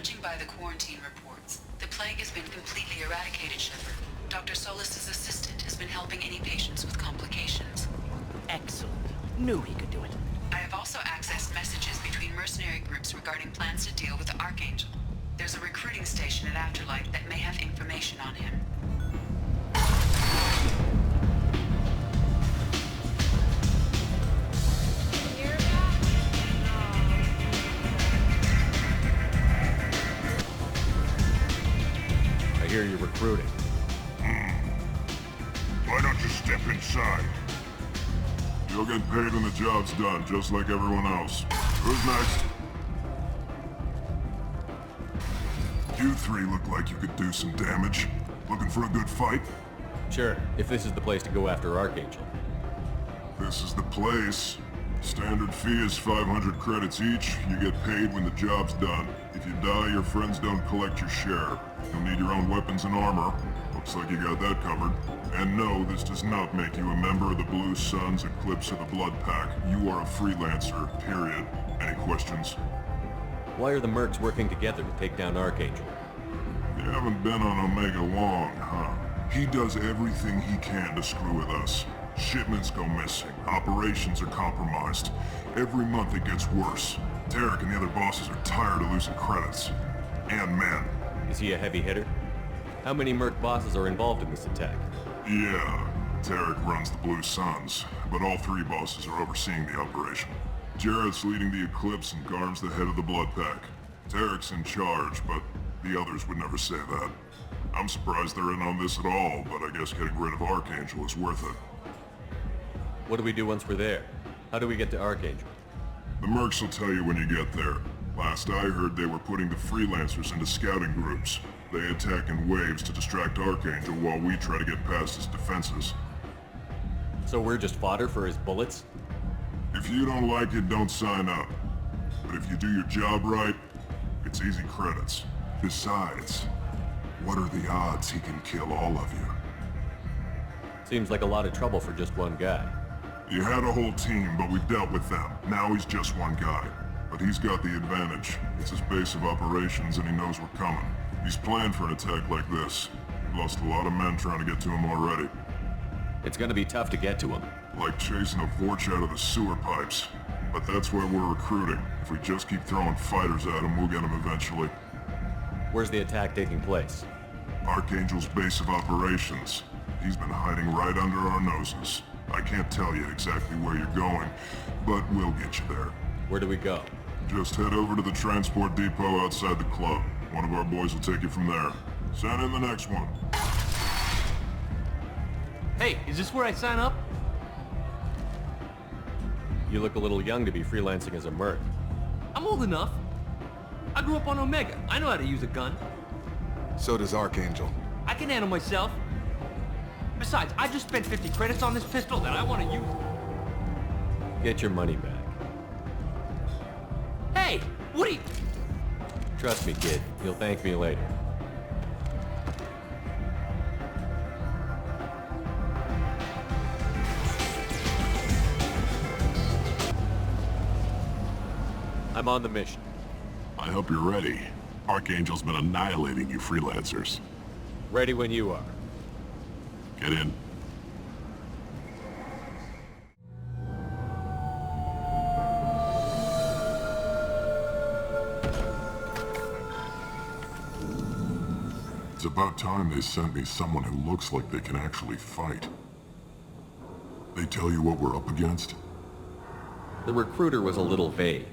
Judging by the quarantine reports, the plague has been completely eradicated, Shepard. Dr. Solis's assistant has been helping any patients with complications. Excellent. Knew he could do it. I have also accessed messages between mercenary groups regarding plans to deal with the Archangel. There's a recruiting station at Afterlife that may have information on him. I hear you're recruiting. Why don't you step inside? You'll get paid when the job's done, just like everyone else. Who's next? You three look like you could do some damage. Looking for a good fight? Sure, if this is the place to go after Archangel. This is the place. Standard fee is 500 credits each. You get paid when the job's done. If you die, your friends don't collect your share. You'll need your own weapons and armor. Looks like you got that covered. And no, this does not make you a member of the Blue Suns, Eclipse, or the Blood Pack. You are a freelancer, period. Any questions? Why are the mercs working together to take down Archangel? You haven't been on Omega long, huh? He does everything he can to screw with us. Shipments go missing. Operations are compromised. Every month it gets worse. Tarek and the other bosses are tired of losing credits. And men. Is he a heavy hitter? How many merc bosses are involved in this attack? Yeah, Tarek runs the Blue Suns, but all three bosses are overseeing the operation. Jarrett's leading the Eclipse and Garm's the head of the Blood Pack. Tarek's in charge, but the others would never say that. I'm surprised they're in on this at all, but I guess getting rid of Archangel is worth it. What do we do once we're there? How do we get to Archangel? The mercs will tell you when you get there. Last I heard, they were putting the freelancers into scouting groups. They attack in waves to distract Archangel while we try to get past his defenses. So we're just fodder for his bullets? If you don't like it, don't sign up. But if you do your job right, it's easy credits. Besides, what are the odds he can kill all of you? Seems like a lot of trouble for just one guy. You had a whole team, but we dealt with them. Now he's just one guy. But he's got the advantage. It's his base of operations and he knows we're coming. He's planned for an attack like this. We've lost a lot of men trying to get to him already. It's gonna be tough to get to him. Like chasing a Vorch out of the sewer pipes. But that's why we're recruiting. If we just keep throwing fighters at him, we'll get him eventually. Where's the attack taking place? Archangel's base of operations. He's been hiding right under our noses. I can't tell you exactly where you're going, but we'll get you there. Where do we go? Just head over to the transport depot outside the club. One of our boys will take you from there. Send in the next one. Hey, is this where I sign up? You look a little young to be freelancing as a merc. I'm old enough. I grew up on Omega. I know how to use a gun. So does Archangel. I can handle myself. Besides, I just spent 50 credits on this pistol that I want to use. Get your money back. Hey, what are you... Trust me, kid. You'll thank me later. I'm on the mission. I hope you're ready. Archangel's been annihilating you freelancers. Ready when you are. Get in. It's about time they sent me someone who looks like they can actually fight. They tell you what we're up against? The recruiter was a little vague.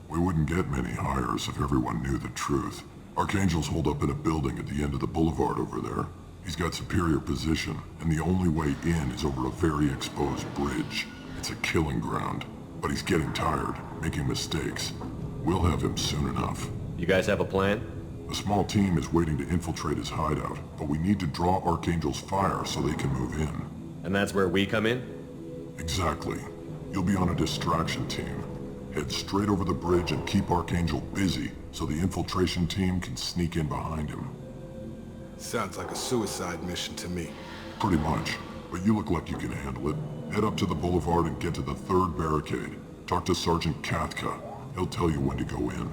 We wouldn't get many hires if everyone knew the truth. Archangel's holed up in a building at the end of the boulevard over there. He's got superior position, and the only way in is over a very exposed bridge. It's a killing ground, but he's getting tired, making mistakes. We'll have him soon enough. You guys have a plan? A small team is waiting to infiltrate his hideout, but we need to draw Archangel's fire so they can move in. And that's where we come in? Exactly. You'll be on a distraction team. Head straight over the bridge and keep Archangel busy so the infiltration team can sneak in behind him. Sounds like a suicide mission to me. Pretty much, but you look like you can handle it. Head up to the boulevard and get to the third barricade. Talk to Sergeant Katka. He'll tell you when to go in.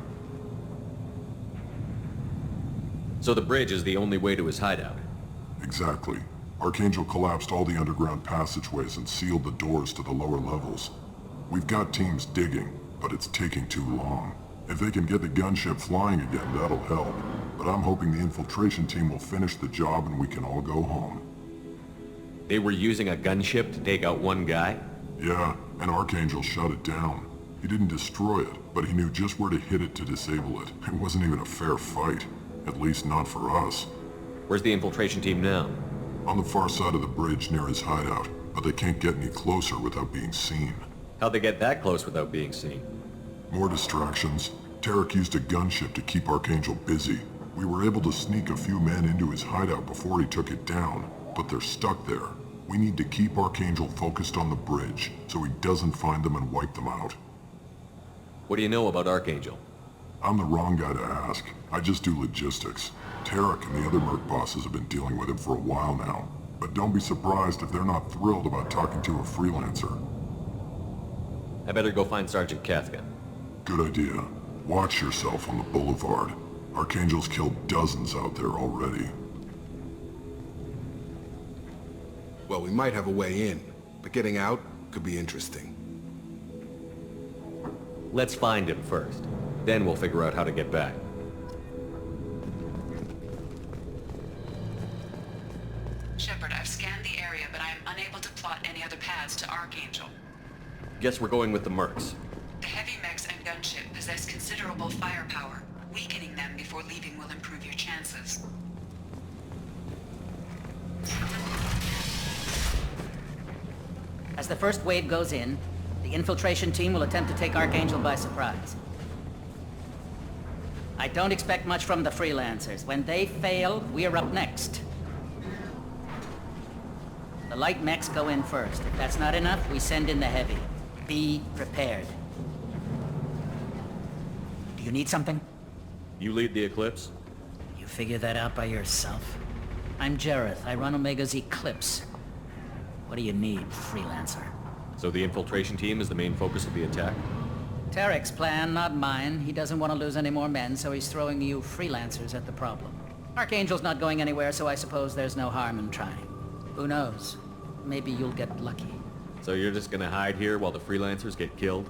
So the bridge is the only way to his hideout. Exactly. Archangel collapsed all the underground passageways and sealed the doors to the lower levels. We've got teams digging, but it's taking too long. If they can get the gunship flying again, that'll help. But I'm hoping the infiltration team will finish the job and we can all go home. They were using a gunship to take out one guy? Yeah, and Archangel shut it down. He didn't destroy it, but he knew just where to hit it to disable it. It wasn't even a fair fight. At least not for us. Where's the infiltration team now? On the far side of the bridge near his hideout, but they can't get any closer without being seen. How'd they get that close without being seen? More distractions. Tarek used a gunship to keep Archangel busy. We were able to sneak a few men into his hideout before he took it down, but they're stuck there. We need to keep Archangel focused on the bridge, so he doesn't find them and wipe them out. What do you know about Archangel? I'm the wrong guy to ask. I just do logistics. Tarek and the other merc bosses have been dealing with him for a while now. But don't be surprised if they're not thrilled about talking to a freelancer. I better go find Sergeant Kafka. Good idea. Watch yourself on the boulevard. Archangel's killed dozens out there already. Well, we might have a way in, but getting out could be interesting. Let's find him first. Then we'll figure out how to get back. Shepard, I've scanned the area, but I am unable to plot any other paths to Archangel. Guess we're going with the mercs. The heavy mechs and gunship possess considerable firepower. Weakening them before leaving will improve your chances. As the first wave goes in, the infiltration team will attempt to take Archangel by surprise. I don't expect much from the freelancers. When they fail, we are up next. The light mechs go in first. If that's not enough, we send in the heavy. Be prepared. Do you need something? You lead the Eclipse? You figure that out by yourself? I'm Jareth. I run Omega's Eclipse. What do you need, freelancer? So the infiltration team is the main focus of the attack? Tarek's plan, not mine. He doesn't want to lose any more men, so he's throwing you freelancers at the problem. Archangel's not going anywhere, so I suppose there's no harm in trying. Who knows? Maybe you'll get lucky. So you're just gonna hide here while the freelancers get killed?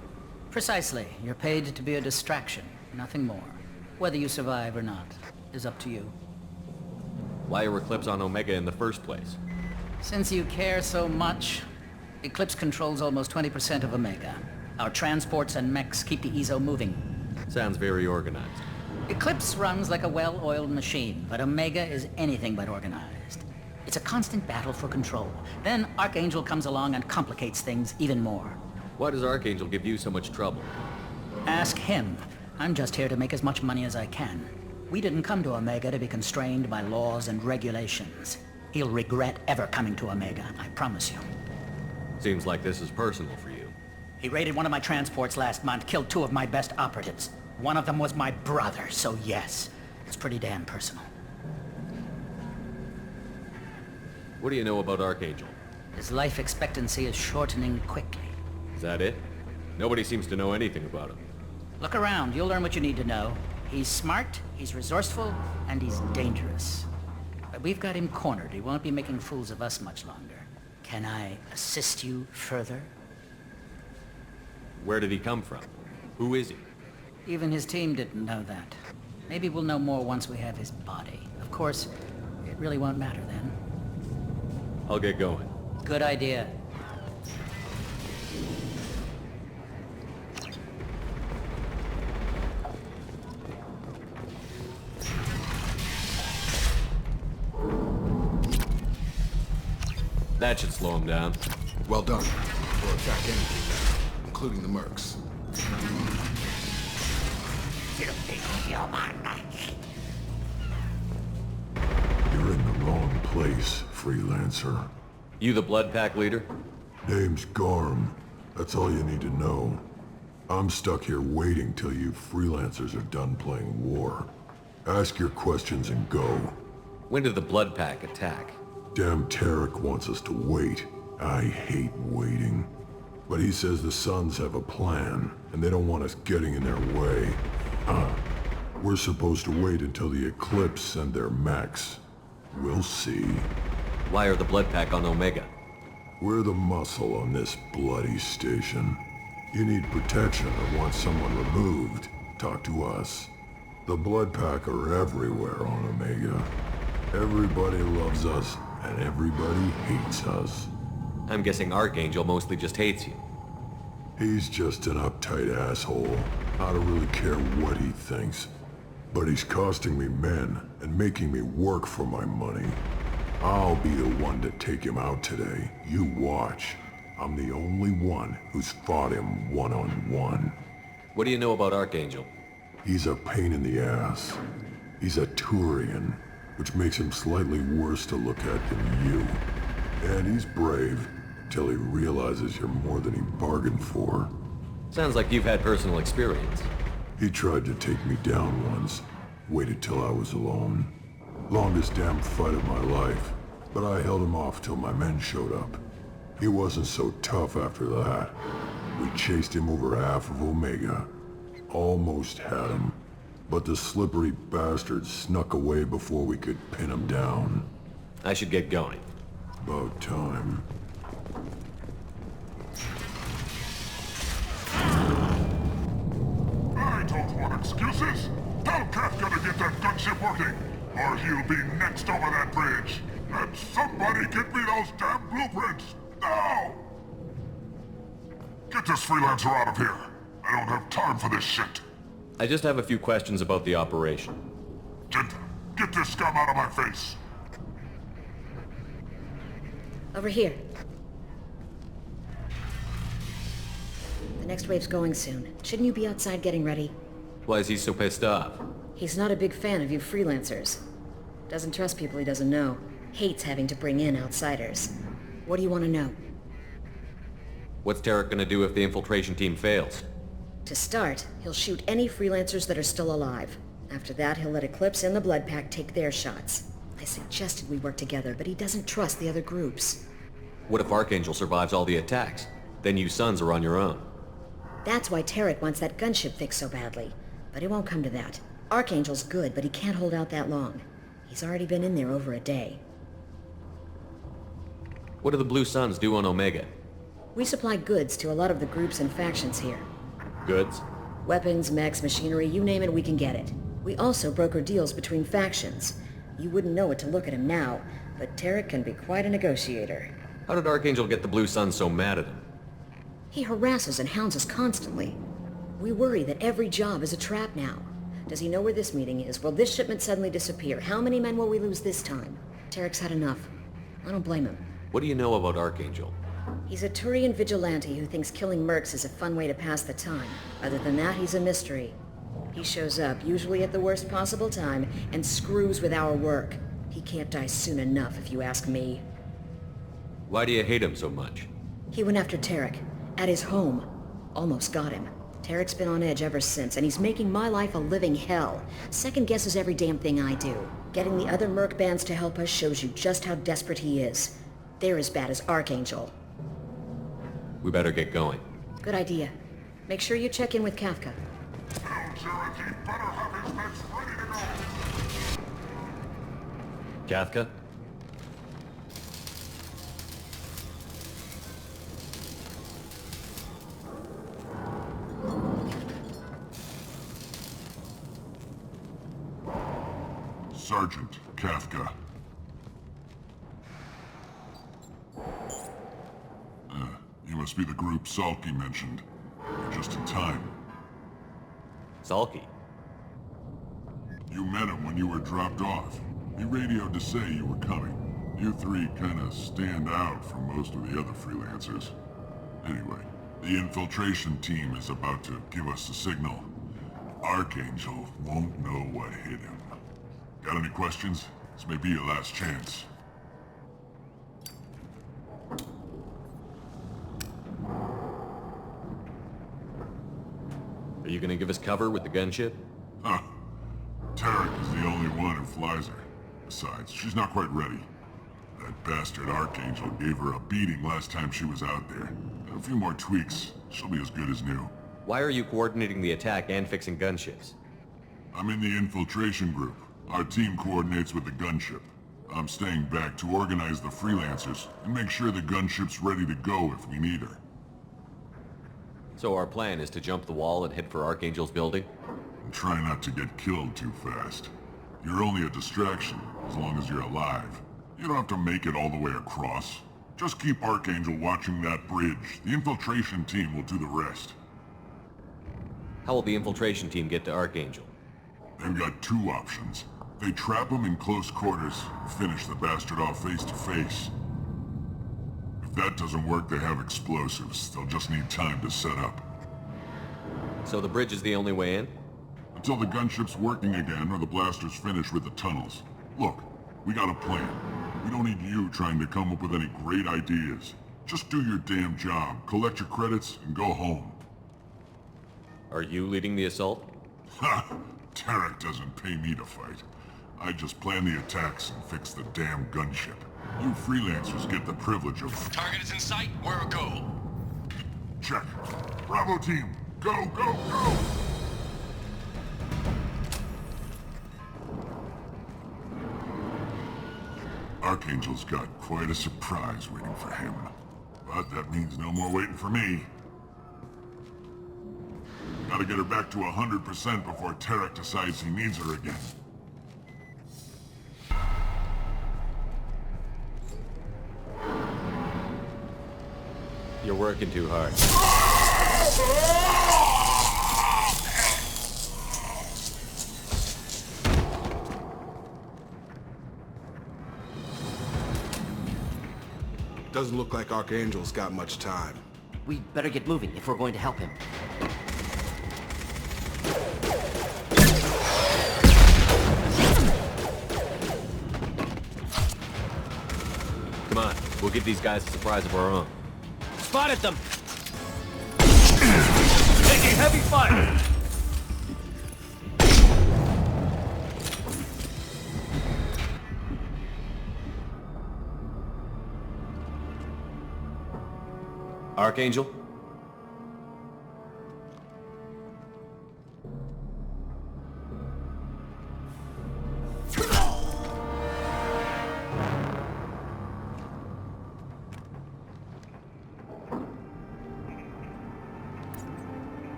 Precisely. You're paid to be a distraction, nothing more. Whether you survive or not is up to you. Why are Eclipse on Omega in the first place? Since you care so much, Eclipse controls almost 20% of Omega. Our transports and mechs keep the EZO moving. Sounds very organized. Eclipse runs like a well-oiled machine, but Omega is anything but organized. It's a constant battle for control. Then Archangel comes along and complicates things even more. Why does Archangel give you so much trouble? Ask him. I'm just here to make as much money as I can. We didn't come to Omega to be constrained by laws and regulations. He'll regret ever coming to Omega, I promise you. Seems like this is personal for you. He raided one of my transports last month, killed 2 of my best operatives. One of them was my brother, so yes, it's pretty damn personal. What do you know about Archangel? His life expectancy is shortening quickly. Is that it? Nobody seems to know anything about him. Look around, you'll learn what you need to know. He's smart, he's resourceful, and he's dangerous. But we've got him cornered. He won't be making fools of us much longer. Can I assist you further? Where did he come from? Who is he? Even his team didn't know that. Maybe we'll know more once we have his body. Of course, it really won't matter then. I'll get going. Good idea. That should slow him down. Well done. We'll attack anything now, including the mercs. You're in the wrong place, freelancer. You the Blood Pack leader? Name's Garm. That's all you need to know. I'm stuck here waiting till you freelancers are done playing war. Ask your questions and go. When did the Blood Pack attack? Damn Tarek wants us to wait. I hate waiting. But he says the Sons have a plan, and they don't want us getting in their way. We're supposed to wait until the Eclipse send their mechs. We'll see. Why are the blood pack on Omega? We're the muscle on this bloody station. You need protection or want someone removed, talk to us. The blood pack are everywhere on Omega. Everybody loves us, and everybody hates us. I'm guessing Archangel mostly just hates you. He's just an uptight asshole. I don't really care what he thinks. But he's costing me men and making me work for my money. I'll be the one to take him out today. You watch. I'm the only one who's fought him one-on-one. What do you know about Archangel? He's a pain in the ass. He's a Turian, which makes him slightly worse to look at than you. And he's brave, till he realizes you're more than he bargained for. Sounds like you've had personal experience. He tried to take me down once, waited till I was alone. Longest damn fight of my life, but I held him off till my men showed up. He wasn't so tough after that. We chased him over half of Omega. Almost had him, but the slippery bastard snuck away before we could pin him down. I should get going. About time. I don't want excuses. Tell Kafka to get that gunship working, or he'll be next over that bridge. And somebody get me those damn blueprints, now! Get this freelancer out of here. I don't have time for this shit. I just have a few questions about the operation. Jinta, get this scum out of my face. Over here. The next wave's going soon. Shouldn't you be outside getting ready? Why is he so pissed off? He's not a big fan of you freelancers. Doesn't trust people he doesn't know. Hates having to bring in outsiders. What do you want to know? What's Tarek gonna do if the infiltration team fails? To start, he'll shoot any freelancers that are still alive. After that, he'll let Eclipse and the Blood Pack take their shots. I suggested we work together, but he doesn't trust the other groups. What if Archangel survives all the attacks? Then you sons are on your own. That's why Tarek wants that gunship fixed so badly. But it won't come to that. Archangel's good, but he can't hold out that long. He's already been in there over a day. What do the Blue Suns do on Omega? We supply goods to a lot of the groups and factions here. Goods? Weapons, mechs, machinery, you name it, we can get it. We also broker deals between factions. You wouldn't know it to look at him now, but Tarek can be quite a negotiator. How did Archangel get the Blue Suns so mad at him? He harasses and hounds us constantly. We worry that every job is a trap now. Does he know where this meeting is? Will this shipment suddenly disappear? How many men will we lose this time? Tarek's had enough. I don't blame him. What do you know about Archangel? He's a Turian vigilante who thinks killing mercs is a fun way to pass the time. Other than that, he's a mystery. He shows up, usually at the worst possible time, and screws with our work. He can't die soon enough, if you ask me. Why do you hate him so much? He went after Tarek. At his home. Almost got him. Tarek's been on edge ever since, and he's making my life a living hell. Second guesses every damn thing I do. Getting the other merc bands to help us shows you just how desperate he is. They're as bad as Archangel. We better get going. Good idea. Make sure you check in with Kafka. Tell Tarek he better have his meds ready to go. Kafka? Sergeant Kafka. You must be the group Salky mentioned. You're just in time. Salky? You met him when you were dropped off. He radioed to say you were coming. You three kinda stand out from most of the other freelancers. Anyway, the infiltration team is about to give us the signal. Archangel won't know what hit him. Got any questions? This may be your last chance. Are you gonna give us cover with the gunship? Huh. Tarek is the only one who flies her. Besides, she's not quite ready. That bastard Archangel gave her a beating last time she was out there. A few more tweaks, she'll be as good as new. Why are you coordinating the attack and fixing gunships? I'm in the infiltration group. Our team coordinates with the gunship. I'm staying back to organize the freelancers and make sure the gunship's ready to go if we need her. So our plan is to jump the wall and head for Archangel's building? And try not to get killed too fast. You're only a distraction, as long as you're alive. You don't have to make it all the way across. Just keep Archangel watching that bridge. The infiltration team will do the rest. How will the infiltration team get to Archangel? They've got two options. They trap him in close quarters, and finish the bastard off face to face. If that doesn't work, they have explosives. They'll just need time to set up. So the bridge is the only way in? Until the gunship's working again or the blasters finish with the tunnels. Look, we got a plan. We don't need you trying to come up with any great ideas. Just do your damn job, collect your credits, and go home. Are you leading the assault? Ha! Tarek doesn't pay me to fight. I just plan the attacks and fix the damn gunship. You freelancers get the privilege of... Target is in sight. Where a go? Check. Bravo team, go, go, go! Archangel's got quite a surprise waiting for him. But that means no more waiting for me. Gotta get her back to 100% before Tarek decides he needs her again. You're working too hard. Doesn't look like Archangel's got much time. We better get moving if we're going to help him. Come on, we'll give these guys a surprise of our own. Spotted them! Taking heavy fire! Archangel?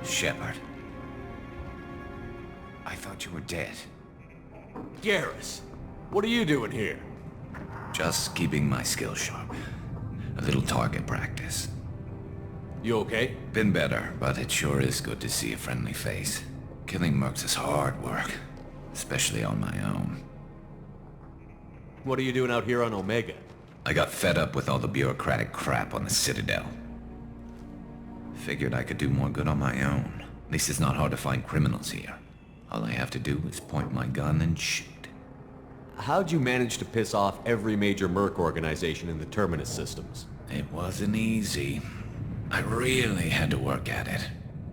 Shepard. I thought you were dead. Garrus, what are you doing here? Just keeping my skills sharp. A little target practice. You okay? Been better, but it sure is good to see a friendly face. Killing mercs is hard work, especially on my own. What are you doing out here on Omega? I got fed up with all the bureaucratic crap on the Citadel. Figured I could do more good on my own. At least it's not hard to find criminals here. All I have to do is point my gun and shoot. How'd you manage to piss off every major merc organization in the Terminus systems? It wasn't easy. I really had to work at it.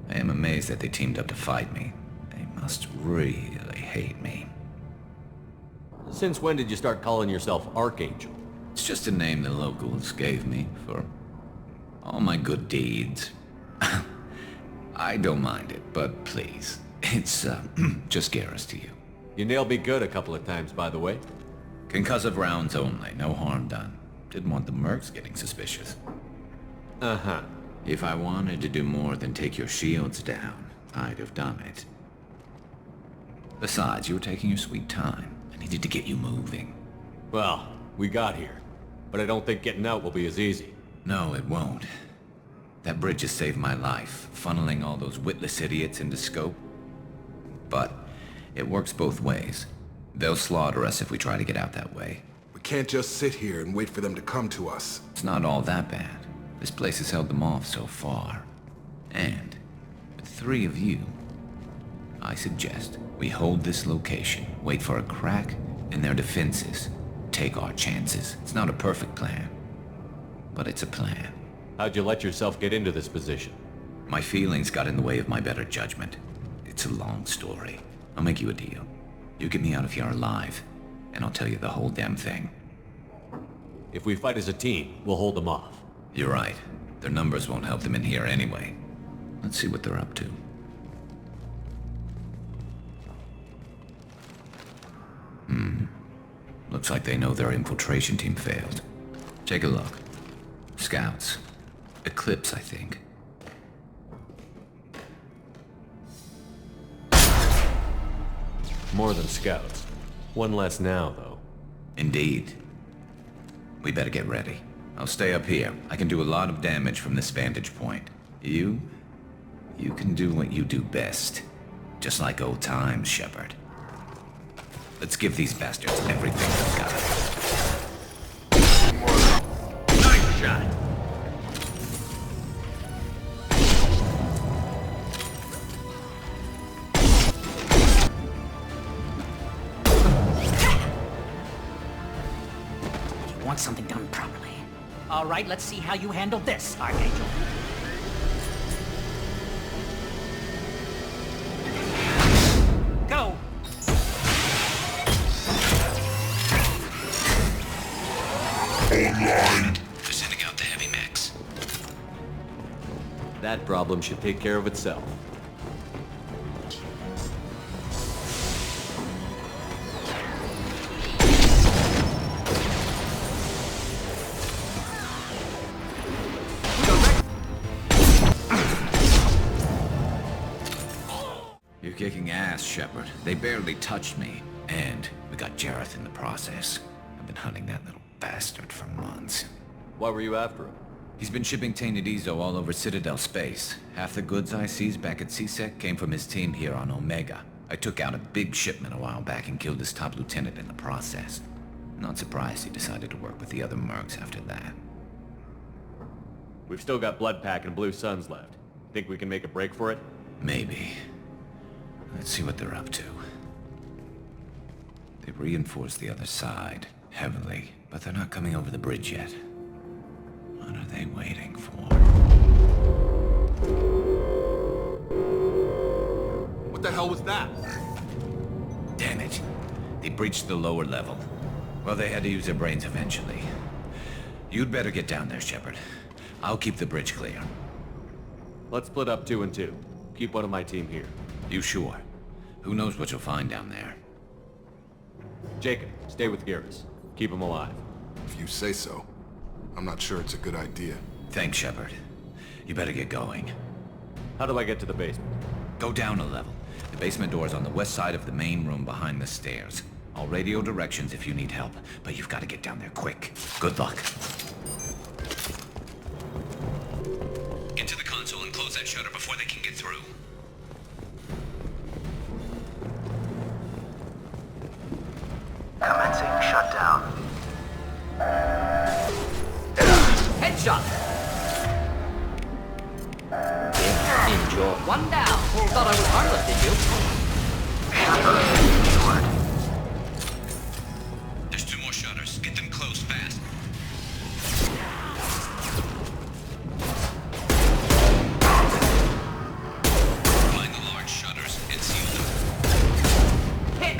I am amazed that they teamed up to fight me. They must really hate me. Since when did you start calling yourself Archangel? It's just a name the locals gave me for all my good deeds. I don't mind it, but please, it's just Garrus to you. You nailed me good a couple of times, by the way. Concussive rounds only, no harm done. Didn't want the mercs getting suspicious. Uh-huh. If I wanted to do more than take your shields down, I'd have done it. Besides, you were taking your sweet time. I needed to get you moving. Well, we got here. But I don't think getting out will be as easy. No, it won't. That bridge has saved my life, funneling all those witless idiots into scope. But it works both ways. They'll slaughter us if we try to get out that way. We can't just sit here and wait for them to come to us. It's not all that bad. This place has held them off so far. And with 3 of you, I suggest we hold this location, wait for a crack in their defenses, take our chances. It's not a perfect plan, but it's a plan. How'd you let yourself get into this position? My feelings got in the way of my better judgment. It's a long story. I'll make you a deal. You get me out of here alive, and I'll tell you the whole damn thing. If we fight as a team, we'll hold them off. You're right. Their numbers won't help them in here anyway. Let's see what they're up to. Looks like they know their infiltration team failed. Take a look. Scouts. Eclipse, I think. More than scouts. One less now, though. Indeed. We better get ready. I'll stay up here. I can do a lot of damage from this vantage point. You can do what you do best. Just like old times, Shepard. Let's give these bastards everything they've got. Nice shot! You want something done properly. All right, let's see how you handle this, Archangel. Go! Online. They're sending out the heavy mechs. That problem should take care of itself. You're kicking ass, Shepard. They barely touched me. And we got Jareth in the process. I've been hunting that little bastard for months. Why were you after him? He's been shipping tainted Ezo all over Citadel space. Half the goods I seized back at CSEC came from his team here on Omega. I took out a big shipment a while back and killed his top lieutenant in the process. Not surprised he decided to work with the other mercs after that. We've still got Bloodpack and Blue Suns left. Think we can make a break for it? Maybe. Let's see what they're up to. They've reinforced the other side, heavily, but they're not coming over the bridge yet. What are they waiting for? What the hell was that? Damn it. They breached the lower level. Well, they had to use their brains eventually. You'd better get down there, Shepard. I'll keep the bridge clear. Let's split up 2 and 2. Keep one of my team here. You sure? Who knows what you'll find down there? Jacob, stay with Garrus. Keep him alive. If you say so. I'm not sure it's a good idea. Thanks, Shepard. You better get going. How do I get to the basement? Go down a level. The basement door's on the west side of the main room behind the stairs. I'll radio directions if you need help, but you've got to get down there quick. Good luck. Get to the console and close that shutter before they can get through. Commencing shutdown. Headshot! Enjoy. One down. Thought I was harmless, did you? There's 2 more shutters. Get them closed fast. Find the large shutters and seal them. Hit!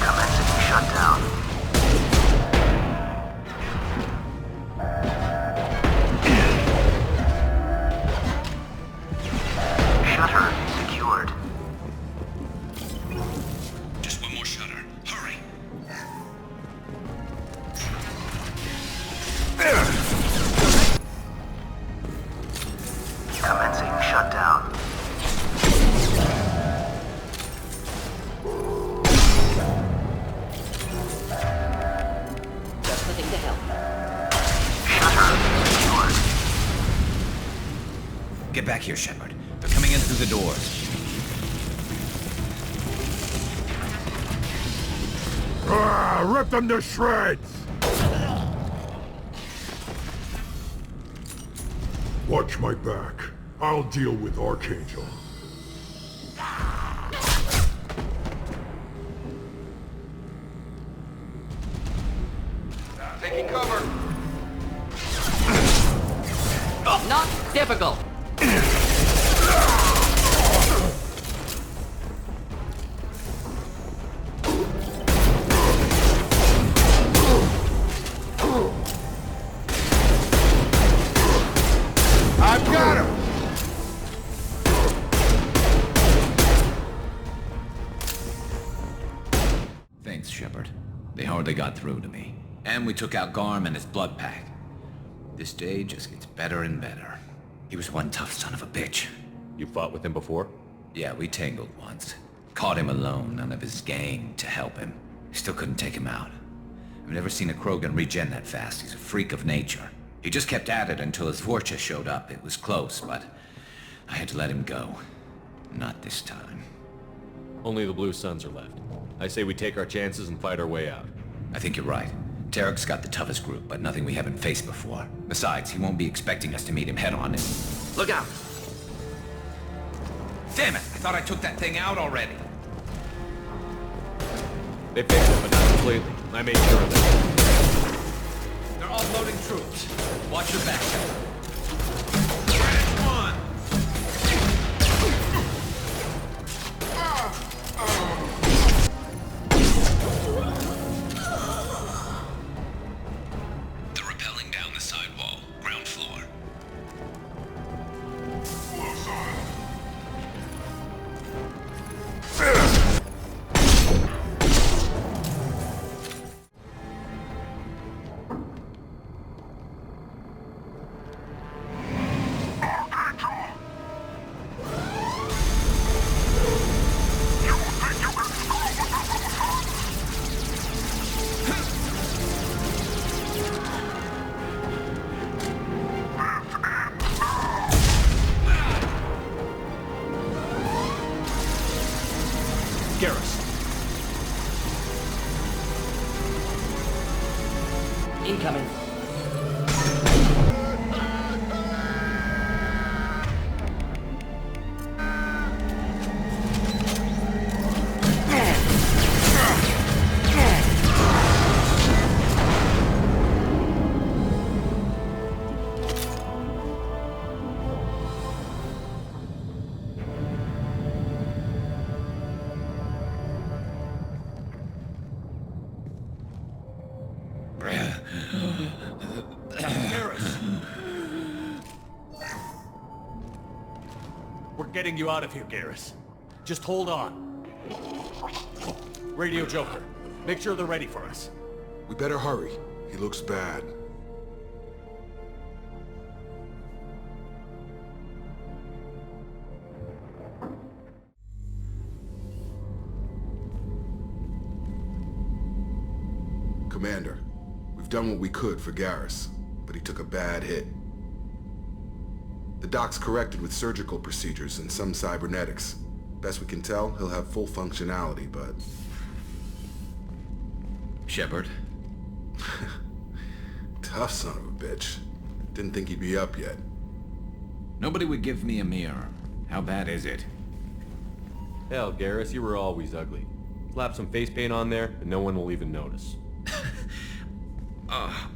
Commencing shutdown. Shutter secured. Just 1 more shutter. Hurry! Commencing shutdown. Just the thing to help. Shutter secured. Get back here, Shepard. They're coming in through the doors. Rip them to shreds! Watch my back. I'll deal with Archangel. Taking cover. Not difficult. Thanks, Shepard. They hardly got through to me. And we took out Garm and his blood pack. This day just gets better and better. He was one tough son of a bitch. You fought with him before? Yeah, we tangled once. Caught him alone, none of his gang to help him. Still couldn't take him out. I've never seen a Krogan regen that fast. He's a freak of nature. He just kept at it until his Vorcha showed up. It was close, but I had to let him go. Not this time. Only the Blue Suns are left. I say we take our chances and fight our way out. I think you're right. Tarek's got the toughest group, but nothing we haven't faced before. Besides, he won't be expecting us to meet him head-on. Look out! Damn it! I thought I took that thing out already. They fixed it, but not completely. I made sure of that. They're offloading troops. Watch your back. They're rappelling down the sidewall, ground floor. Incoming. We're getting you out of here, Garrus. Just hold on. Radio Joker, make sure they're ready for us. We better hurry. He looks bad. Commander, we've done what we could for Garrus, but he took a bad hit. The doc's corrected with surgical procedures and some cybernetics. Best we can tell, he'll have full functionality, but... Shepard? Tough son of a bitch. Didn't think he'd be up yet. Nobody would give me a mirror. How bad is it? Hell, Garrus, you were always ugly. Slap some face paint on there, and no one will even notice.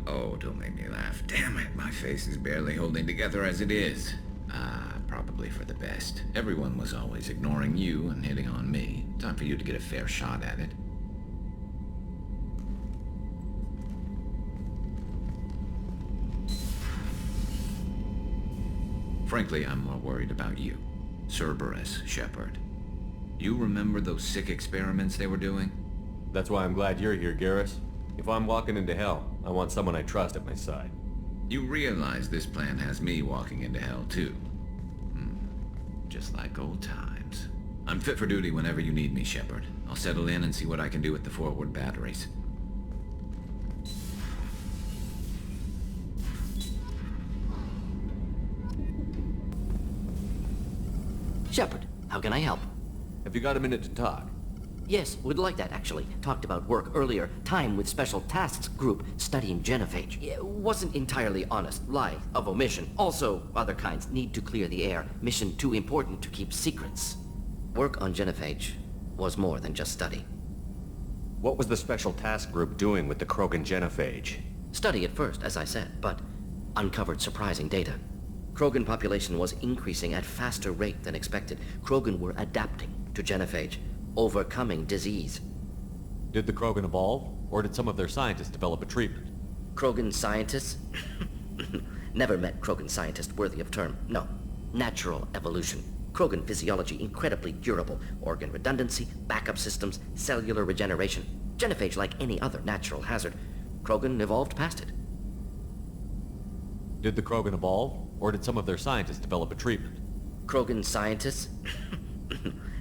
Oh, don't make me laugh. Damn it, my face is barely holding together as it is. Probably for the best. Everyone was always ignoring you and hitting on me. Time for you to get a fair shot at it. Frankly, I'm more worried about you. Cerberus, Shepard. You remember those sick experiments they were doing? That's why I'm glad you're here, Garrus. If I'm walking into hell, I want someone I trust at my side. You realize this plan has me walking into hell, too. Just like old times. I'm fit for duty whenever you need me, Shepard. I'll settle in and see what I can do with the forward batteries. Shepard, how can I help? Have you got a minute to talk? Yes, would like that, actually. Talked about work earlier. Time with Special Tasks Group studying genophage. Wasn't entirely honest. Lie of omission. Also, other kinds need to clear the air. Mission too important to keep secrets. Work on genophage was more than just study. What was the Special Task Group doing with the Krogan genophage? Study at first, as I said, but uncovered surprising data. Krogan population was increasing at faster rate than expected. Krogan were adapting to genophage, overcoming disease. Did the Krogan evolve, or did some of their scientists develop a treatment? Krogan scientists? Never met Krogan scientist worthy of term. No. Natural evolution. Krogan physiology incredibly durable. Organ redundancy, backup systems, cellular regeneration. Genophage, like any other natural hazard, Krogan evolved past it. Did the Krogan evolve, or did some of their scientists develop a treatment? Krogan scientists?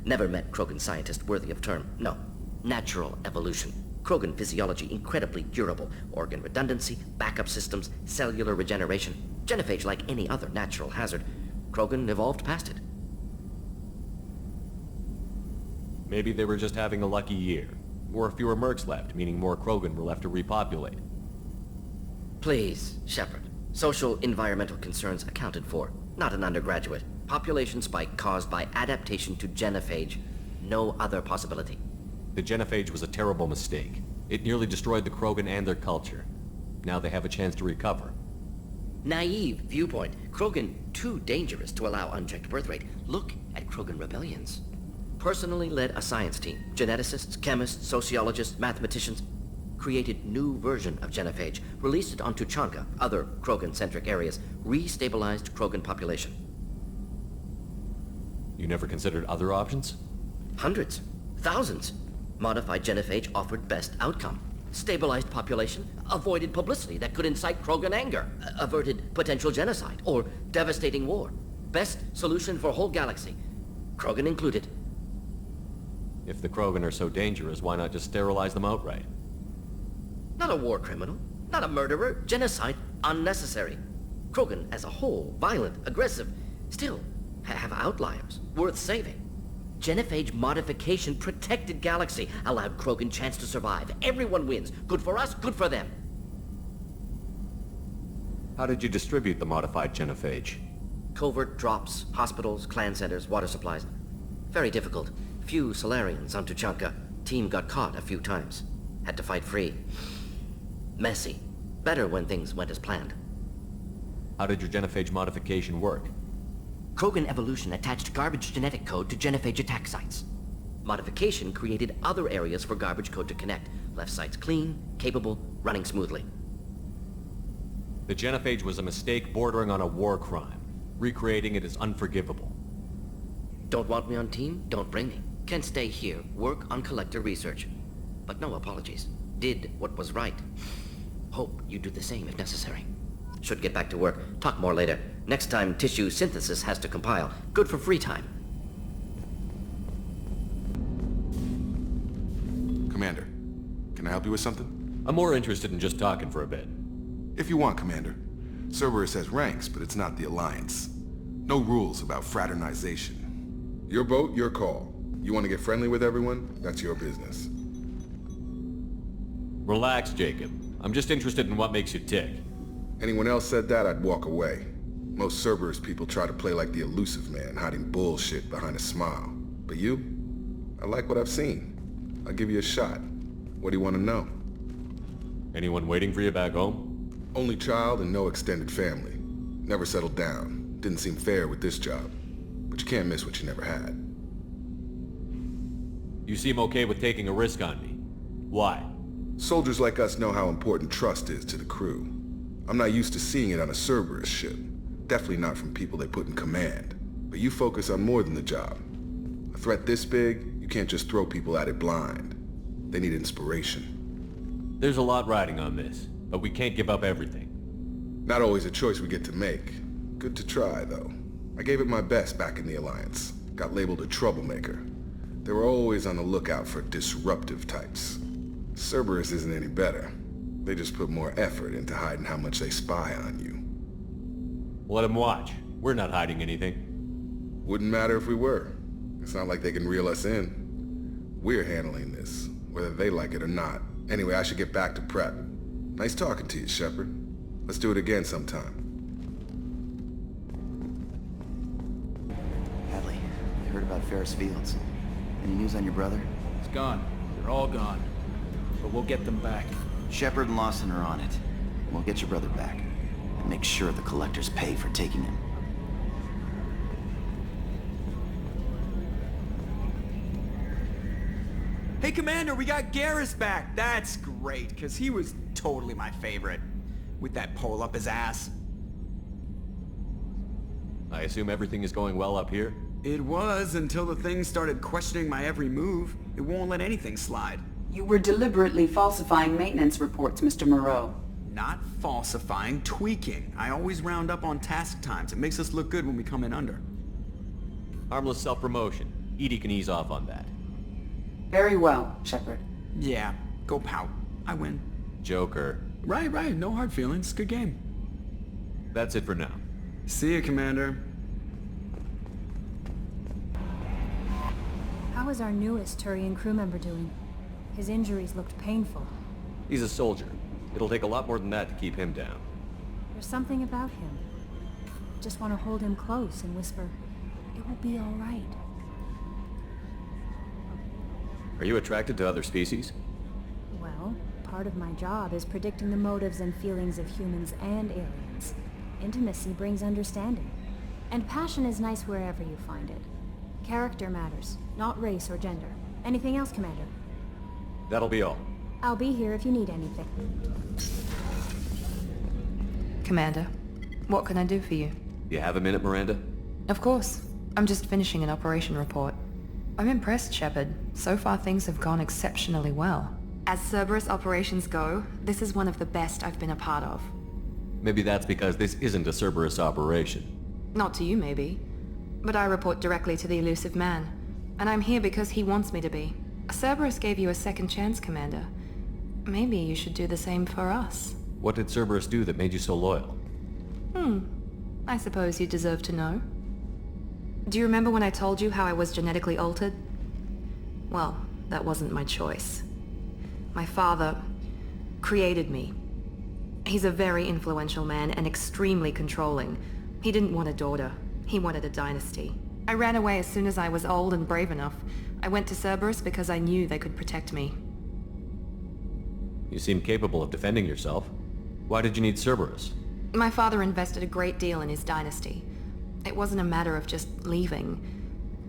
Never met Krogan scientist worthy of term. No. Natural evolution. Krogan physiology incredibly durable. Organ redundancy, backup systems, cellular regeneration. Genophage, like any other natural hazard, Krogan evolved past it. Maybe they were just having a lucky year. Or fewer mercs left, meaning more Krogan were left to repopulate. Please, Shepard. Social environmental concerns accounted for. Not an undergraduate. Population spike caused by adaptation to genophage. No other possibility. The genophage was a terrible mistake. It nearly destroyed the Krogan and their culture. Now they have a chance to recover. Naive viewpoint. Krogan too dangerous to allow unchecked birth rate. Look at Krogan rebellions. Personally led a science team. Geneticists, chemists, sociologists, mathematicians. Created new version of genophage. Released it on Tuchanka, other Krogan-centric areas. Restabilized Krogan population. You never considered other options? Hundreds. Thousands. Modified genophage offered best outcome. Stabilized population, avoided publicity that could incite Krogan anger, averted potential genocide, or devastating war. Best solution for whole galaxy. Krogan included. If the Krogan are so dangerous, why not just sterilize them outright? Not a war criminal, not a murderer. Genocide, unnecessary. Krogan as a whole, violent, aggressive, still have outliers, worth saving. Genophage modification protected galaxy, allowed Krogan chance to survive. Everyone wins. Good for us, good for them. How did you distribute the modified genophage? Covert drops, hospitals, clan centers, water supplies. Very difficult. Few Solarians on Tuchanka. Team got caught a few times. Had to fight free. Messy. Better when things went as planned. How did your genophage modification work? Krogan evolution attached garbage genetic code to genophage attack sites. Modification created other areas for garbage code to connect. Left sites clean, capable, running smoothly. The genophage was a mistake bordering on a war crime. Recreating it is unforgivable. Don't want me on team? Don't bring me. Can stay here, work on collector research. But no apologies. Did what was right. Hope you do the same if necessary. Should get back to work. Talk more later. Next time tissue synthesis has to compile. Good for free time. Commander, can I help you with something? I'm more interested in just talking for a bit. If you want, Commander. Cerberus has ranks, but it's not the Alliance. No rules about fraternization. Your boat, your call. You want to get friendly with everyone? That's your business. Relax, Jacob. I'm just interested in what makes you tick. Anyone else said that, I'd walk away. Most Cerberus people try to play like the elusive man, hiding bullshit behind a smile. But you? I like what I've seen. I'll give you a shot. What do you want to know? Anyone waiting for you back home? Only child and no extended family. Never settled down. Didn't seem fair with this job. But you can't miss what you never had. You seem okay with taking a risk on me. Why? Soldiers like us know how important trust is to the crew. I'm not used to seeing it on a Cerberus ship. Definitely not from people they put in command. But you focus on more than the job. A threat this big, you can't just throw people at it blind. They need inspiration. There's a lot riding on this, but we can't give up everything. Not always a choice we get to make. Good to try, though. I gave it my best back in the Alliance. Got labeled a troublemaker. They were always on the lookout for disruptive types. Cerberus isn't any better. They just put more effort into hiding how much they spy on you. Let them watch. We're not hiding anything. Wouldn't matter if we were. It's not like they can reel us in. We're handling this, whether they like it or not. Anyway, I should get back to prep. Nice talking to you, Shepard. Let's do it again sometime. Hadley, I heard about Ferris Fields. Any news on your brother? It's gone. They're all gone. But we'll get them back. Shepard and Lawson are on it. We'll get your brother back. And make sure the collectors pay for taking him. Hey, Commander, we got Garrus back. That's great, because he was totally my favorite. With that pole up his ass. I assume everything is going well up here? It was, until the thing started questioning my every move. It won't let anything slide. You were deliberately falsifying maintenance reports, Mr. Moreau. Not falsifying, tweaking. I always round up on task times. It makes us look good when we come in under. Harmless self-promotion. Edie can ease off on that. Very well, Shepard. Yeah, go pout. I win. Joker. Right. No hard feelings. Good game. That's it for now. See you, Commander. How is our newest Turian crew member doing? His injuries looked painful. He's a soldier. It'll take a lot more than that to keep him down. There's something about him. Just want to hold him close and whisper, "It will be all right." Are you attracted to other species? Well, part of my job is predicting the motives and feelings of humans and aliens. Intimacy brings understanding. And passion is nice wherever you find it. Character matters, not race or gender. Anything else, Commander? That'll be all. I'll be here if you need anything. Commander, what can I do for you? You have a minute, Miranda? Of course. I'm just finishing an operation report. I'm impressed, Shepard. So far things have gone exceptionally well. As Cerberus operations go, this is one of the best I've been a part of. Maybe that's because this isn't a Cerberus operation. Not to you, maybe. But I report directly to the elusive man. And I'm here because he wants me to be. Cerberus gave you a second chance, Commander. Maybe you should do the same for us. What did Cerberus do that made you so loyal? I suppose you deserve to know. Do you remember when I told you how I was genetically altered? Well, that wasn't my choice. My father created me. He's a very influential man and extremely controlling. He didn't want a daughter. He wanted a dynasty. I ran away as soon as I was old and brave enough. I went to Cerberus because I knew they could protect me. You seem capable of defending yourself. Why did you need Cerberus? My father invested a great deal in his dynasty. It wasn't a matter of just leaving.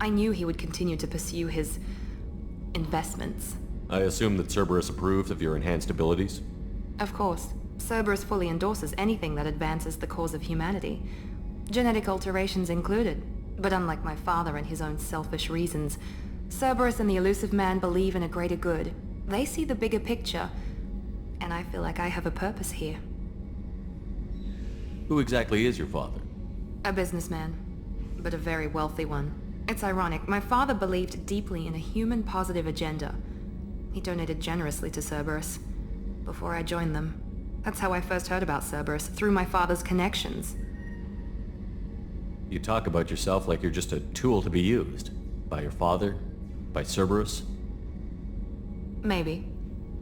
I knew he would continue to pursue his investments. I assume that Cerberus approved of your enhanced abilities? Of course. Cerberus fully endorses anything that advances the cause of humanity. Genetic alterations included. But unlike my father and his own selfish reasons, Cerberus and the elusive man believe in a greater good. They see the bigger picture, and I feel like I have a purpose here. Who exactly is your father? A businessman, but a very wealthy one. It's ironic, my father believed deeply in a human-positive agenda. He donated generously to Cerberus before I joined them. That's how I first heard about Cerberus, through my father's connections. You talk about yourself like you're just a tool to be used. By your father? By Cerberus? Maybe.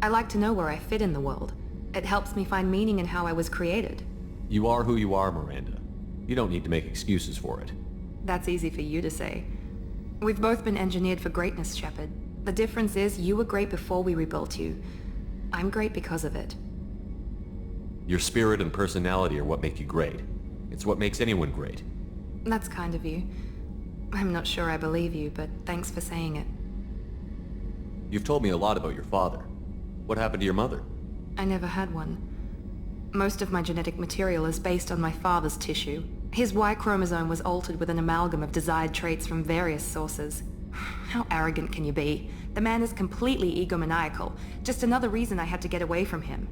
I like to know where I fit in the world. It helps me find meaning in how I was created. You are who you are, Miranda. You don't need to make excuses for it. That's easy for you to say. We've both been engineered for greatness, Shepard. The difference is you were great before we rebuilt you. I'm great because of it. Your spirit and personality are what make you great. It's what makes anyone great. That's kind of you. I'm not sure I believe you, but thanks for saying it. You've told me a lot about your father. What happened to your mother? I never had one. Most of my genetic material is based on my father's tissue. His Y chromosome was altered with an amalgam of desired traits from various sources. How arrogant can you be? The man is completely egomaniacal. Just another reason I had to get away from him.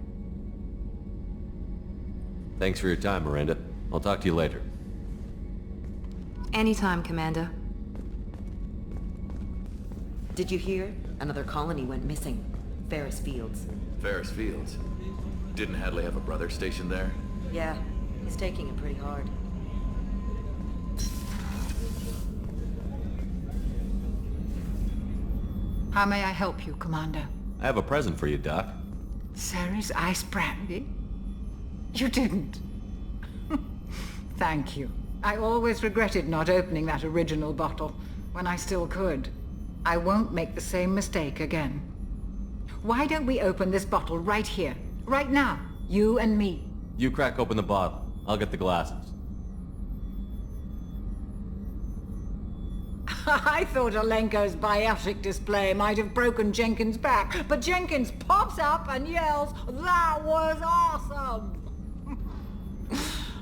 Thanks for your time, Miranda. I'll talk to you later. Anytime, Commander. Did you hear? Another colony went missing. Ferris Fields. Ferris Fields? Didn't Hadley have a brother stationed there? Yeah, he's taking it pretty hard. How may I help you, Commander? I have a present for you, Doc. Sarah's ice brandy? You didn't. Thank you. I always regretted not opening that original bottle when I still could. I won't make the same mistake again. Why don't we open this bottle right here, right now, you and me? You crack open the bottle. I'll get the glasses. I thought Alenko's biotic display might have broken Jenkins' back, but Jenkins pops up and yells, "That was awesome!"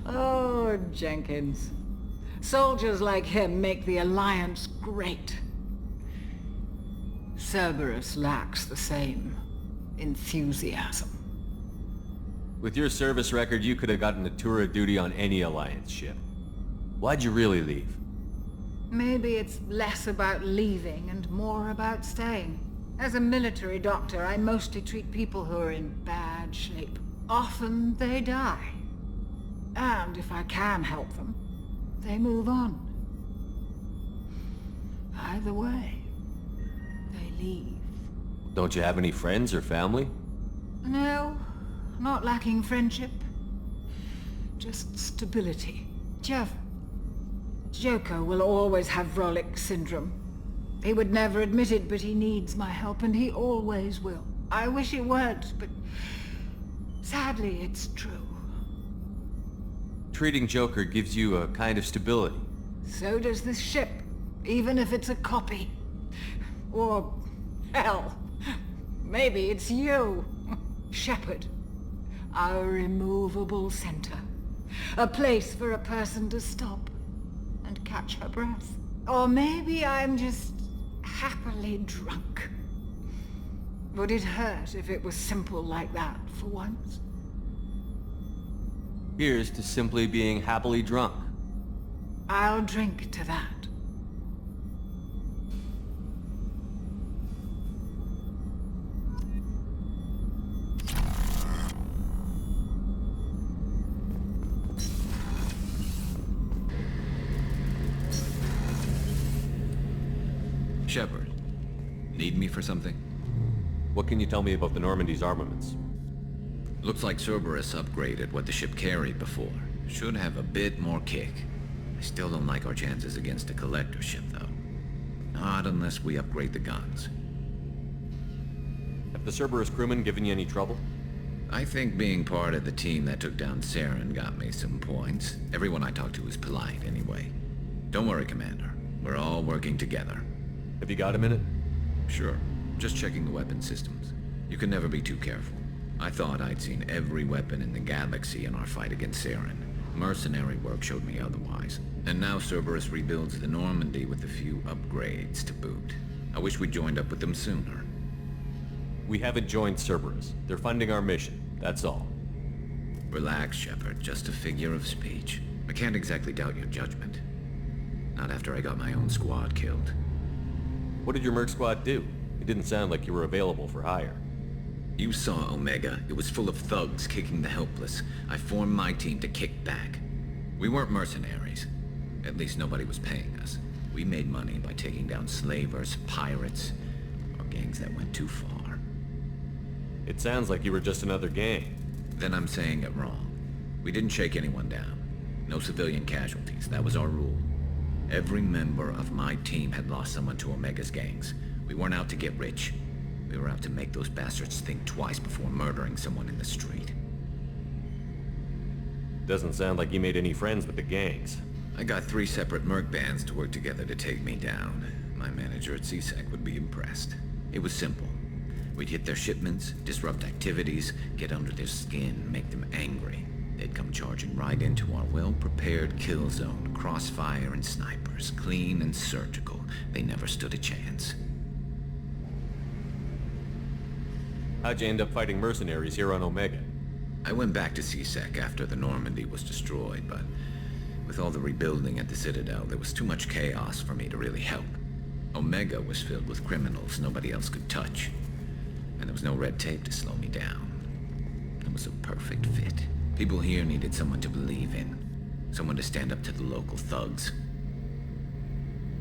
Oh, Jenkins. Soldiers like him make the Alliance great. Cerberus lacks the same enthusiasm. With your service record, you could have gotten a tour of duty on any Alliance ship. Why'd you really leave? Maybe it's less about leaving and more about staying. As a military doctor, I mostly treat people who are in bad shape. Often they die. And if I can help them, they move on. Either way, they leave. Don't you have any friends or family? No, not lacking friendship. Just stability. Jeff, Joker will always have Vrolic syndrome. He would never admit it, but he needs my help, and he always will. I wish it weren't, but sadly, it's true. Treating Joker gives you a kind of stability. So does this ship, even if it's a copy. Or, hell, maybe it's you, Shepard. Our immovable center. A place for a person to stop and catch her breath. Or maybe I'm just happily drunk. Would it hurt if it was simple like that for once? Here's to simply being happily drunk. I'll drink to that. Shepard, need me for something? What can you tell me about the Normandy's armaments? Looks like Cerberus upgraded what the ship carried before. Should have a bit more kick. I still don't like our chances against a collector ship, though. Not unless we upgrade the guns. Have the Cerberus crewmen given you any trouble? I think being part of the team that took down Saren got me some points. Everyone I talked to was polite, anyway. Don't worry, Commander. We're all working together. Have you got a minute? Sure. Just checking the weapon systems. You can never be too careful. I thought I'd seen every weapon in the galaxy in our fight against Saren. Mercenary work showed me otherwise. And now Cerberus rebuilds the Normandy with a few upgrades to boot. I wish we'd joined up with them sooner. We haven't joined Cerberus. They're funding our mission, that's all. Relax, Shepard. Just a figure of speech. I can't exactly doubt your judgment. Not after I got my own squad killed. What did your merc squad do? It didn't sound like you were available for hire. You saw Omega. It was full of thugs kicking the helpless. I formed my team to kick back. We weren't mercenaries. At least nobody was paying us. We made money by taking down slavers, pirates, or gangs that went too far. It sounds like you were just another gang. Then I'm saying it wrong. We didn't shake anyone down. No civilian casualties. That was our rule. Every member of my team had lost someone to Omega's gangs. We weren't out to get rich. We were out to make those bastards think twice before murdering someone in the street. Doesn't sound like you made any friends with the gangs. I got 3 separate merc bands to work together to take me down. My manager at CSEC would be impressed. It was simple. We'd hit their shipments, disrupt activities, get under their skin, make them angry. They'd come charging right into our well-prepared kill zone, crossfire and snipers, clean and surgical. They never stood a chance. How'd you end up fighting mercenaries here on Omega? I went back to CSEC after the Normandy was destroyed, but with all the rebuilding at the Citadel, there was too much chaos for me to really help. Omega was filled with criminals nobody else could touch, and there was no red tape to slow me down. It was a perfect fit. People here needed someone to believe in, someone to stand up to the local thugs.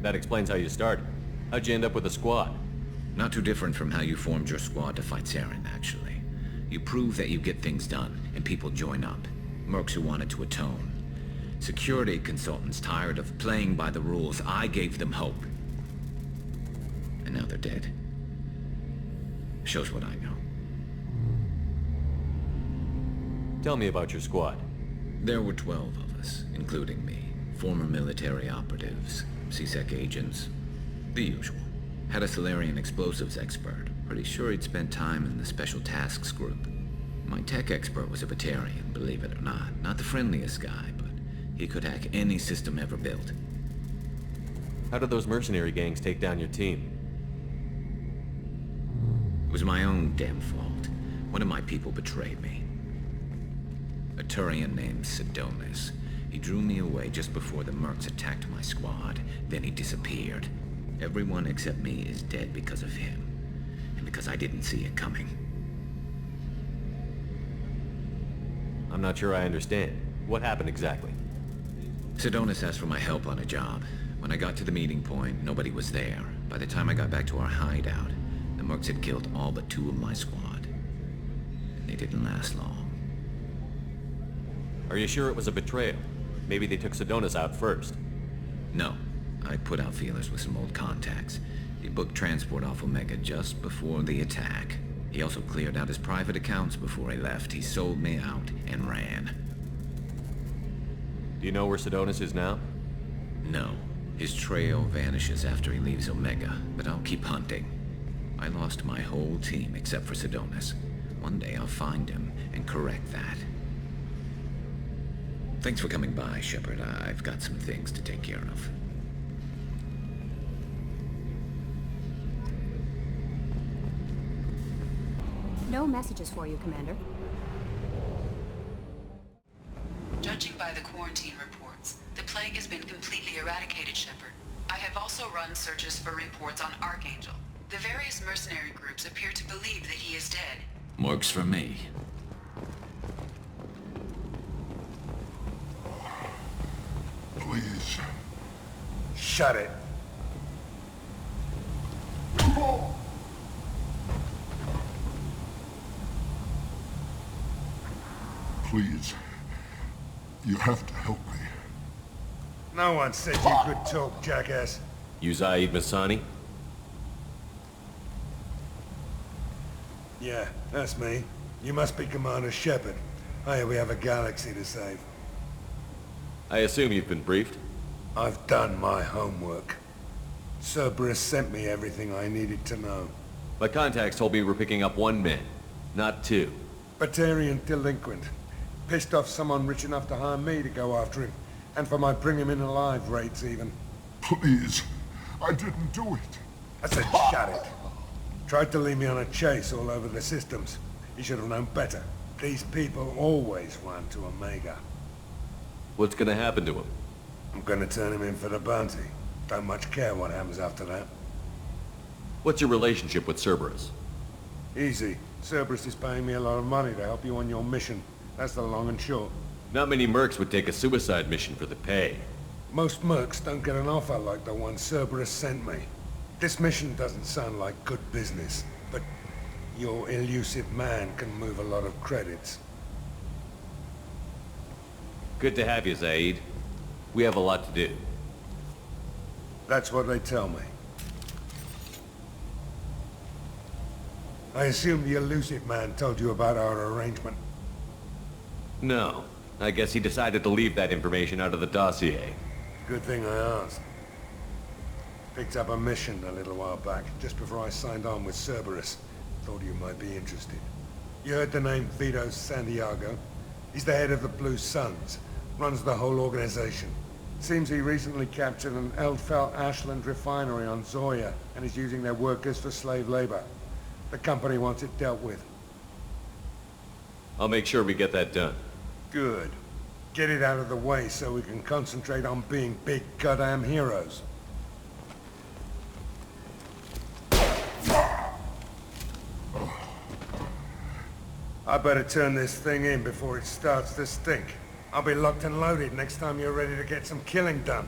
That explains how you started. How'd you end up with a squad? Not too different from how you formed your squad to fight Saren, actually. You prove that you get things done, and people join up. Mercs who wanted to atone. Security consultants tired of playing by the rules. I gave them hope. And now they're dead. Shows what I know. Tell me about your squad. There were 12 of us, including me. Former military operatives, CSEC agents, the usual. Had a Solarian explosives expert. Pretty sure he'd spent time in the Special Tasks Group. My tech expert was a Batarian, believe it or not. Not the friendliest guy, but he could hack any system ever built. How did those mercenary gangs take down your team? It was my own damn fault. One of my people betrayed me. A Turian named Sidonis. He drew me away just before the mercs attacked my squad. Then he disappeared. Everyone except me is dead because of him. And because I didn't see it coming. I'm not sure I understand. What happened exactly? Sidonis asked for my help on a job. When I got to the meeting point, nobody was there. By the time I got back to our hideout, the mercs had killed all but 2 of my squad. And they didn't last long. Are you sure it was a betrayal? Maybe they took Sidonis out first. No. I put out feelers with some old contacts. He booked transport off Omega just before the attack. He also cleared out his private accounts before he left. He sold me out and ran. Do you know where Sidonis is now? No. His trail vanishes after he leaves Omega, but I'll keep hunting. I lost my whole team except for Sidonis. One day I'll find him and correct that. Thanks for coming by, Shepard. I've got some things to take care of. No messages for you, Commander. Judging by the quarantine reports, the plague has been completely eradicated, Shepard. I have also run searches for reports on Archangel. The various mercenary groups appear to believe that he is dead. Works for me. Please. Shut it. Please. You have to help me. No one said you could talk, jackass. You Zaid Masani? Yeah, that's me. You must be Commander Shepard. Hey, we have a galaxy to save. I assume you've been briefed? I've done my homework. Cerberus sent me everything I needed to know. My contacts told me we're picking up 1 man, not 2. Batarian delinquent. Pissed off someone rich enough to hire me to go after him. And for my bring him in alive rates even. Please. I didn't do it. I said shut it. Tried to lead me on a chase all over the systems. He should have known better. These people always run to Omega. What's gonna happen to him? I'm gonna turn him in for the bounty. Don't much care what happens after that. What's your relationship with Cerberus? Easy. Cerberus is paying me a lot of money to help you on your mission. That's the long and short. Not many mercs would take a suicide mission for the pay. Most mercs don't get an offer like the one Cerberus sent me. This mission doesn't sound like good business, but your elusive man can move a lot of credits. Good to have you, Zaid. We have a lot to do. That's what they tell me. I assume the elusive man told you about our arrangement. No. I guess he decided to leave that information out of the dossier. Good thing I asked. Picked up a mission a little while back, just before I signed on with Cerberus. Thought you might be interested. You heard the name Vito Santiago? He's the head of the Blue Suns. Runs the whole organization. Seems he recently captured an Eldfell Ashland refinery on Zoya and is using their workers for slave labor. The company wants it dealt with. I'll make sure we get that done. Good. Get it out of the way so we can concentrate on being big goddamn heroes. I better turn this thing in before it starts to stink. I'll be locked and loaded next time you're ready to get some killing done.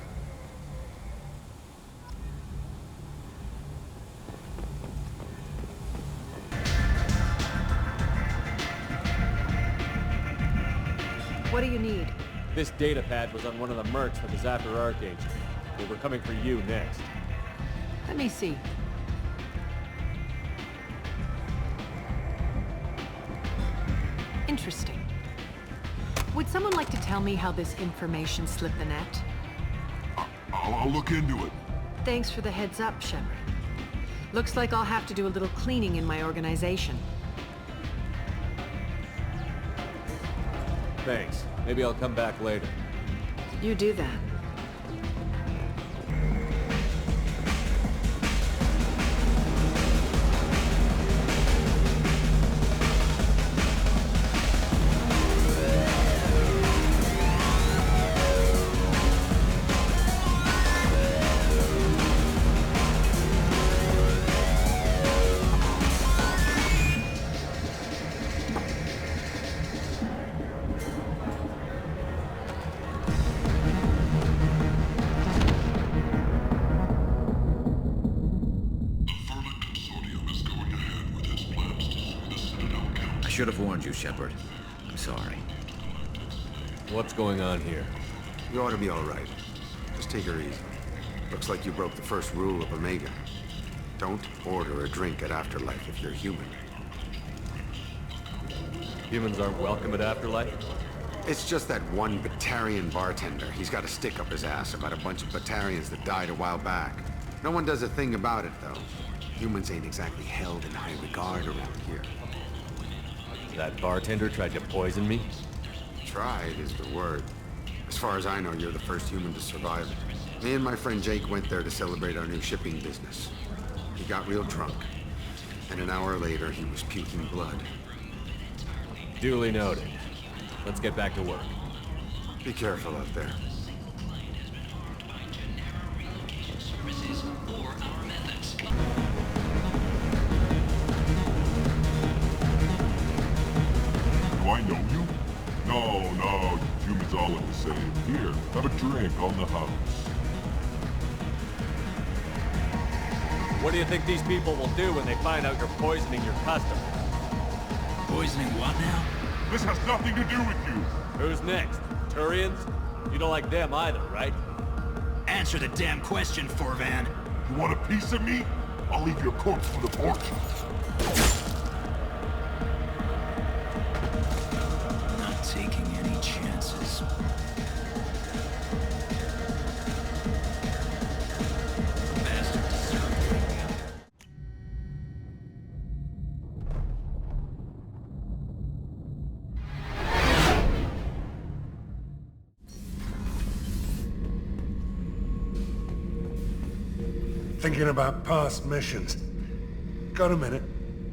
What do you need? This data pad was on one of the mercs that was after Archangel. They were coming for you next. Let me see. Interesting. Would someone like to tell me how this information slipped the net? I'll look into it. Thanks for the heads up, Shepard. Looks like I'll have to do a little cleaning in my organization. Thanks. Maybe I'll come back later. You do that. should have warned you, Shepard. I'm sorry. What's going on here? You ought to be all right. Just take her easy. Looks like you broke the first rule of Omega. Don't order a drink at Afterlife if you're human. Humans aren't welcome at Afterlife? It's just that one Batarian bartender. He's got a stick up his ass about a bunch of Batarians that died a while back. No one does a thing about it, though. Humans ain't exactly held in high regard around here. That bartender tried to poison me? Tried is the word. As far as I know, you're the first human to survive it. Me and my friend Jake went there to celebrate our new shipping business. He got real drunk, and an hour later he was puking blood. Duly noted. Let's get back to work. Be careful out there. Do I know you? No, humans all look the same. Here, have a drink on the house. What do you think these people will do when they find out you're poisoning your customers? Poisoning what now? This has nothing to do with you. Who's next? Turians? You don't like them either, right? Answer the damn question, Forvan. You want a piece of me? I'll leave your corpse for the fortune. Not taking any chances. Bastard deserved it. Thinking about past missions. Got a minute?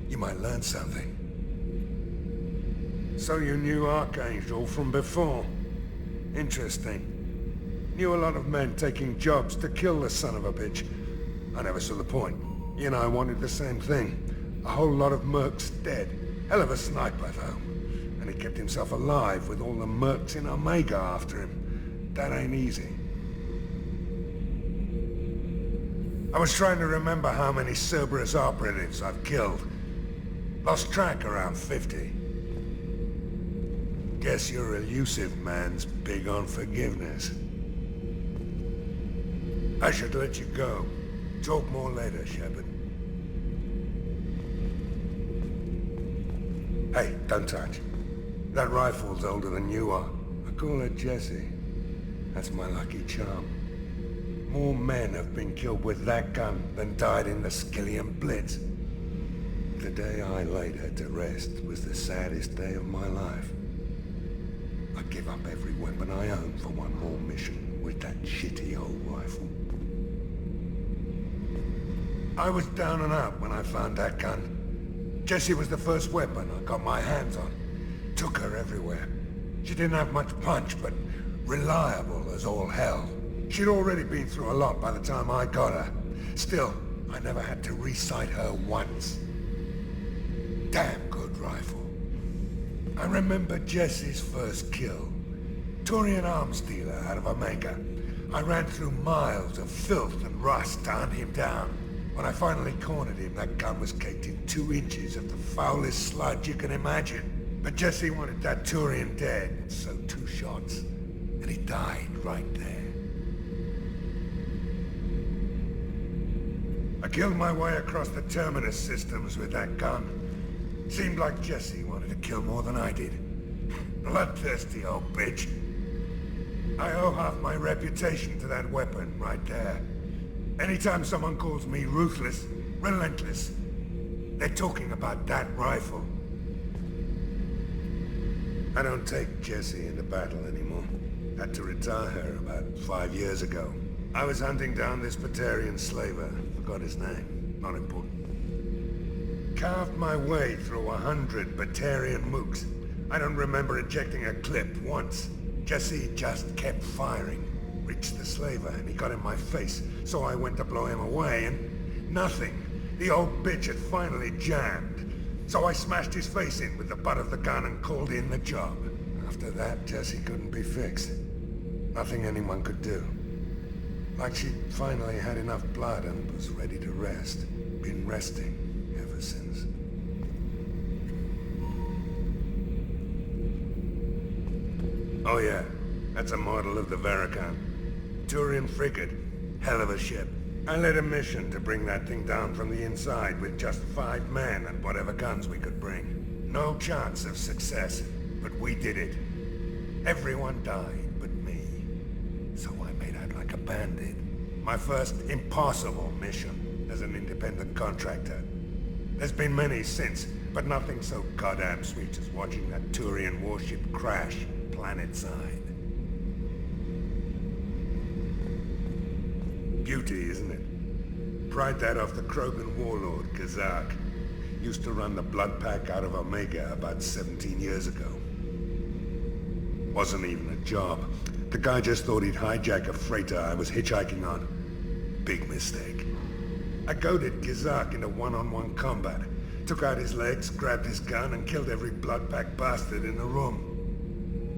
You might learn something. So you knew Archangel from before. Interesting. Knew a lot of men taking jobs to kill the son of a bitch. I never saw the point. You know, I wanted the same thing. A whole lot of mercs dead. Hell of a sniper, though. And he kept himself alive with all the mercs in Omega after him. That ain't easy. I was trying to remember how many Cerberus operatives I've killed. Lost track around 50. Guess your elusive man's big on forgiveness. I should let you go. Talk more later, Shepard. Hey, don't touch. That rifle's older than you are. I call her Jessie. That's my lucky charm. More men have been killed with that gun than died in the Skillian Blitz. The day I laid her to rest was the saddest day of my life. I give up every weapon I own for one more mission with that shitty old rifle. I was down and out when I found that gun. Jessie was the first weapon I got my hands on. Took her everywhere. She didn't have much punch, but reliable as all hell. She'd already been through a lot by the time I got her. Still, I never had to re-sight her once. Damn good rifle. I remember Jessie's first kill. Turian arms dealer out of Omega. I ran through miles of filth and rust to hunt him down. When I finally cornered him, that gun was caked in 2 inches of the foulest sludge you can imagine. But Jessie wanted that Turian dead, so 2 shots. And he died right there. I killed my way across the Terminus systems with that gun. Seemed like Jessie wanted to kill more than I did. Bloodthirsty old bitch. I owe half my reputation to that weapon right there. Anytime someone calls me ruthless, relentless, they're talking about that rifle. I don't take Jessie into battle anymore. Had to retire her about 5 years ago. I was hunting down this Batarian slaver. Forgot his name. Not important. Carved my way through 100 Batarian mooks. I don't remember ejecting a clip once. Jessie just kept firing. Reached the slaver and he got in my face, so I went to blow him away and nothing. The old bitch had finally jammed. So I smashed his face in with the butt of the gun and called in the job. After that, Jessie couldn't be fixed. Nothing anyone could do. Like she'd finally had enough blood and was ready to rest. Been resting ever since. Oh yeah, that's a model of the Verican. Turian frigate. Hell of a ship. I led a mission to bring that thing down from the inside with just 5 men and whatever guns we could bring. No chance of success, but we did it. Everyone died but me. So I made out like a bandit. My first impossible mission as an independent contractor. There's been many since, but nothing so goddamn sweet as watching that Turian warship crash planet-side. Beauty, isn't it? Pried that off the Krogan warlord, Kazak. Used to run the blood pack out of Omega about 17 years ago. Wasn't even a job. The guy just thought he'd hijack a freighter I was hitchhiking on. Big mistake. I goaded Kazak into one-on-one combat. Took out his legs, grabbed his gun, and killed every blood pack bastard in the room.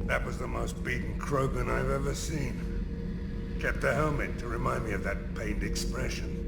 That was the most beaten Krogan I've ever seen. Kept a helmet to remind me of that pained expression.